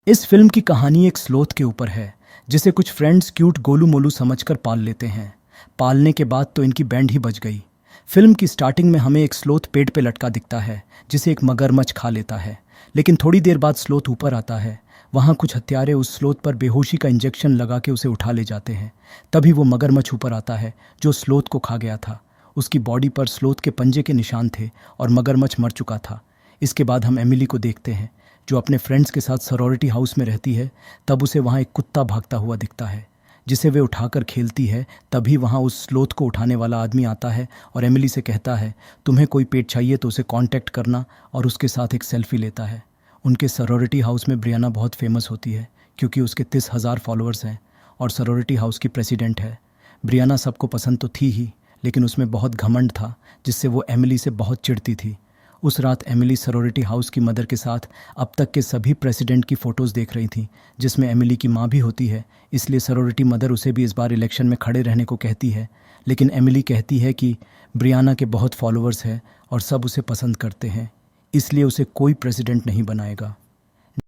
इस फिल्म की कहानी एक स्लोथ के ऊपर है जिसे कुछ फ्रेंड्स क्यूट गोलू मोलू समझकर पाल लेते हैं। पालने के बाद तो इनकी बैंड ही बज गई। फिल्म की स्टार्टिंग में हमें एक स्लोथ पेड़ पे लटका दिखता है जिसे एक मगरमच्छ खा लेता है। लेकिन थोड़ी देर बाद स्लोथ ऊपर आता है। वहाँ कुछ हत्यारे उस स्लोथ पर बेहोशी का इंजेक्शन लगा के उसे उठा ले जाते हैं। तभी वो मगरमच्छ ऊपर आता है जो स्लोथ को खा गया था। उसकी बॉडी पर स्लोथ के पंजे के निशान थे और मगरमच्छ मर चुका था। इसके बाद हम एमिली को देखते हैं जो अपने फ्रेंड्स के साथ सरोरिटी हाउस में रहती है। तब उसे वहाँ एक कुत्ता भागता हुआ दिखता है जिसे वे उठाकर खेलती है। तभी वहाँ उस स्लोथ को उठाने वाला आदमी आता है और एमिली से कहता है तुम्हें कोई पेट चाहिए तो उसे कांटेक्ट करना, और उसके साथ एक सेल्फी लेता है। उनके सरोरिटी हाउस में ब्रियाना बहुत फेमस होती है क्योंकि उसके 30,000 फॉलोअर्स हैं और सरोरिटी हाउस की प्रेसिडेंट है। ब्रियाना सबको पसंद तो थी ही, लेकिन उसमें बहुत घमंड था जिससे वो एमिली से बहुत चिढ़ती थी। उस रात एमिली सरोरिटी हाउस की मदर के साथ अब तक के सभी प्रेसिडेंट की फ़ोटोज़ देख रही थी जिसमें एमिली की माँ भी होती है। इसलिए सरोरिटी मदर उसे भी इस बार इलेक्शन में खड़े रहने को कहती है। लेकिन एमिली कहती है कि ब्रियाना के बहुत फॉलोअर्स हैं और सब उसे पसंद करते हैं, इसलिए उसे कोई प्रेसिडेंट नहीं बनाएगा।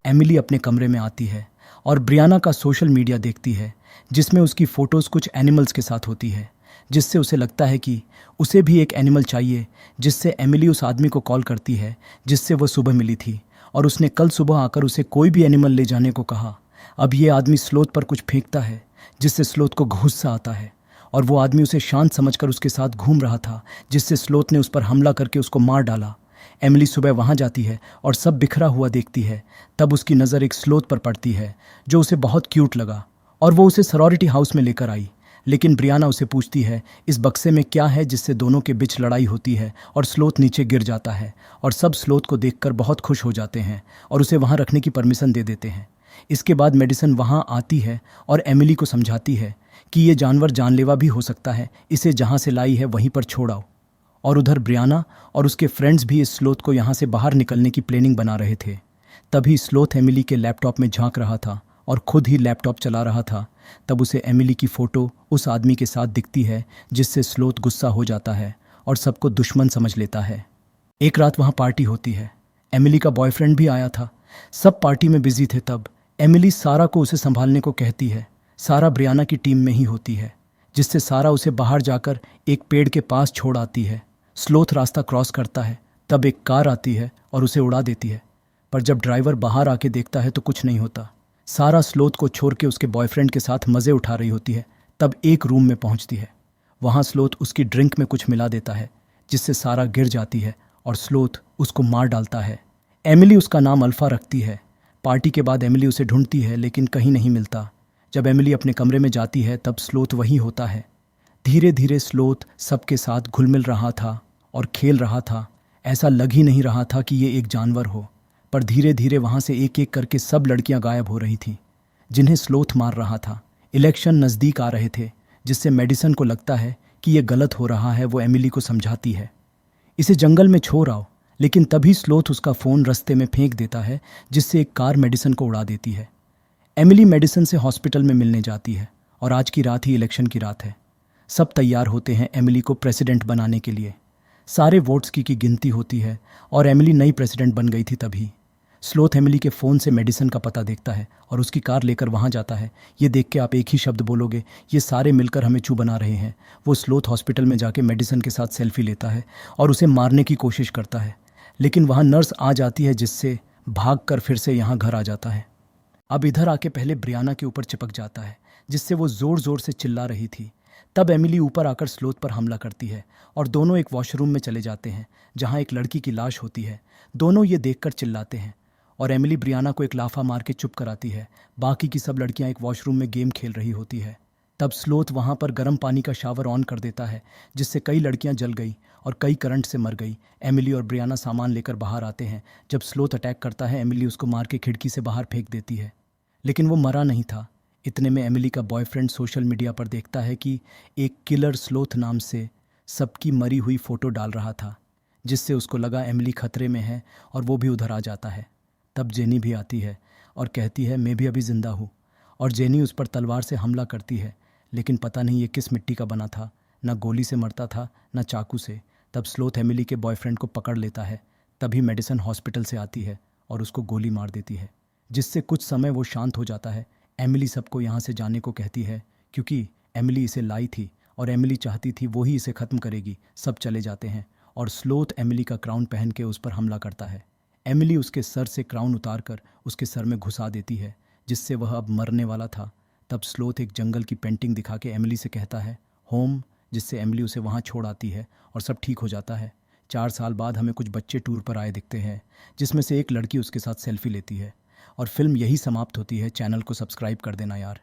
एमिली अपने कमरे में आती है और ब्रियाना का सोशल मीडिया देखती है जिसमें उसकी फ़ोटोज़ कुछ एनिमल्स के साथ होती है, जिससे उसे लगता है कि उसे भी एक एनिमल चाहिए। जिससे एमिली उस आदमी को कॉल करती है जिससे वह सुबह मिली थी और उसने कल सुबह आकर उसे कोई भी एनिमल ले जाने को कहा। अब ये आदमी स्लोथ पर कुछ फेंकता है जिससे स्लोथ को गुस्सा आता है और वो आदमी उसे शांत समझकर उसके साथ घूम रहा था, जिससे स्लोथ ने उस पर हमला करके उसको मार डाला। एमिली सुबह वहाँ जाती है और सब बिखरा हुआ देखती है। तब उसकी नज़र एक स्लोथ पर पड़ती है जो उसे बहुत क्यूट लगा और वो उसे सरोरिटी हाउस में लेकर आई। लेकिन ब्रियाना उसे पूछती है इस बक्से में क्या है, जिससे दोनों के बीच लड़ाई होती है और स्लोथ नीचे गिर जाता है और सब स्लोथ को देखकर बहुत खुश हो जाते हैं और उसे वहाँ रखने की परमिशन दे देते हैं। इसके बाद मेडिसन वहाँ आती है और एमिली को समझाती है कि ये जानवर जानलेवा भी हो सकता है, इसे जहाँ से लाई है वहीं पर छोड़ आओ। और उधर ब्रियाना और उसके फ्रेंड्स भी इस स्लोथ को यहाँ से बाहर निकलने की प्लानिंग बना रहे थे। तभी स्लोथ एमिली के लैपटॉप में झांक रहा था और खुद ही लैपटॉप चला रहा था। तब उसे एमिली की फ़ोटो उस आदमी के साथ दिखती है जिससे स्लोथ गुस्सा हो जाता है और सबको दुश्मन समझ लेता है। एक रात वहाँ पार्टी होती है। एमिली का बॉयफ्रेंड भी आया था। सब पार्टी में बिजी थे। तब एमिली सारा को उसे संभालने को कहती है। सारा ब्रियाना की टीम में ही होती है, जिससे सारा उसे बाहर जाकर एक पेड़ के पास छोड़ आती है। स्लोथ रास्ता क्रॉस करता है। तब एक कार आती है और उसे उड़ा देती है, पर जब ड्राइवर बाहर आके देखता है तो कुछ नहीं होता। सारा स्लोथ को छोड़ के उसके बॉयफ्रेंड के साथ मज़े उठा रही होती है। तब एक रूम में पहुंचती है। वहाँ स्लोथ उसकी ड्रिंक में कुछ मिला देता है जिससे सारा गिर जाती है और स्लोथ उसको मार डालता है। एमिली उसका नाम अल्फ़ा रखती है। पार्टी के बाद एमिली उसे ढूंढती है लेकिन कहीं नहीं मिलता। जब एमिली अपने कमरे में जाती है तब स्लोथ वहीं होता है। धीरे धीरे स्लोथ सबके साथ घुल मिल रहा था और खेल रहा था। ऐसा लग ही नहीं रहा था कि ये एक जानवर हो, पर धीरे धीरे वहाँ से एक एक करके सब लड़कियाँ गायब हो रही थीं जिन्हें स्लोथ मार रहा था। इलेक्शन नज़दीक आ रहे थे, जिससे मेडिसन को लगता है कि ये गलत हो रहा है। वो एमिली को समझाती है इसे जंगल में छोड़ आओ, लेकिन तभी स्लोथ उसका फ़ोन रास्ते में फेंक देता है जिससे एक कार मेडिसन को उड़ा देती है। एमिली मेडिसन से हॉस्पिटल में मिलने जाती है और आज की रात ही इलेक्शन की रात है। सब तैयार होते हैं एमिली को प्रेसिडेंट बनाने के लिए। सारे वोट्स की गिनती होती है और एमिली नई प्रेसिडेंट बन गई थी। तभी स्लोथ एमिली के फ़ोन से मेडिसन का पता देखता है और उसकी कार लेकर वहाँ जाता है। ये देख के आप एक ही शब्द बोलोगे, ये सारे मिलकर हमें चू बना रहे हैं। वो स्लोथ हॉस्पिटल में जाके मेडिसन के साथ सेल्फी लेता है और उसे मारने की कोशिश करता है, लेकिन वहाँ नर्स आ जाती है जिससे भाग कर फिर से यहाँ घर आ जाता है। अब इधर आके पहले ब्रियाना के ऊपर चिपक जाता है जिससे वो ज़ोर ज़ोर से चिल्ला रही थी। तब एमिली ऊपर आकर स्लोथ पर हमला करती है और दोनों एक वॉशरूम में चले जाते हैं जहाँ एक लड़की की लाश होती है। दोनों ये देखकर चिल्लाते हैं और एमिली ब्रियाना को एक लाफा मार के चुप कराती है। बाकी की सब लड़कियां एक वॉशरूम में गेम खेल रही होती है। तब स्लोथ वहां पर गर्म पानी का शावर ऑन कर देता है जिससे कई लड़कियां जल गई और कई करंट से मर गई। एमिली और ब्रियाना सामान लेकर बाहर आते हैं। जब स्लोथ अटैक करता है एमिली उसको मार के खिड़की से बाहर फेंक देती है, लेकिन वो मरा नहीं था। इतने में एमिली का बॉयफ्रेंड सोशल मीडिया पर देखता है कि एक किलर स्लोथ नाम से सबकी मरी हुई फ़ोटो डाल रहा था, जिससे उसको लगा एमिली खतरे में है और वो भी उधर आ जाता है। तब जेनी भी आती है और कहती है मैं भी अभी ज़िंदा हूँ, और जेनी उस पर तलवार से हमला करती है, लेकिन पता नहीं ये किस मिट्टी का बना था। ना गोली से मरता था ना चाकू से। तब स्लोथ एमिली के बॉयफ्रेंड को पकड़ लेता है। तभी मेडिसन हॉस्पिटल से आती है और उसको गोली मार देती है। जिससे कुछ समय वो शांत हो जाता है। एमिली सबको यहाँ से जाने को कहती है क्योंकि एमिली इसे लाई थी और एमिली चाहती थी वो ही इसे ख़त्म करेगी। सब चले जाते हैं और स्लोथ एमिली का क्राउन पहन के उस पर हमला करता है। एमिली उसके सर से क्राउन उतार कर उसके सर में घुसा देती है, जिससे वह अब मरने वाला था। तब स्लोथ एक जंगल की पेंटिंग दिखा के एमिली से कहता है होम, जिससे एमिली उसे वहाँ छोड़ आती है और सब ठीक हो जाता है। 4 साल बाद हमें कुछ बच्चे टूर पर आए दिखते हैं, जिसमें से एक लड़की उसके साथ सेल्फी लेती है और फिल्म यही समाप्त होती है। चैनल को सब्सक्राइब कर देना यार।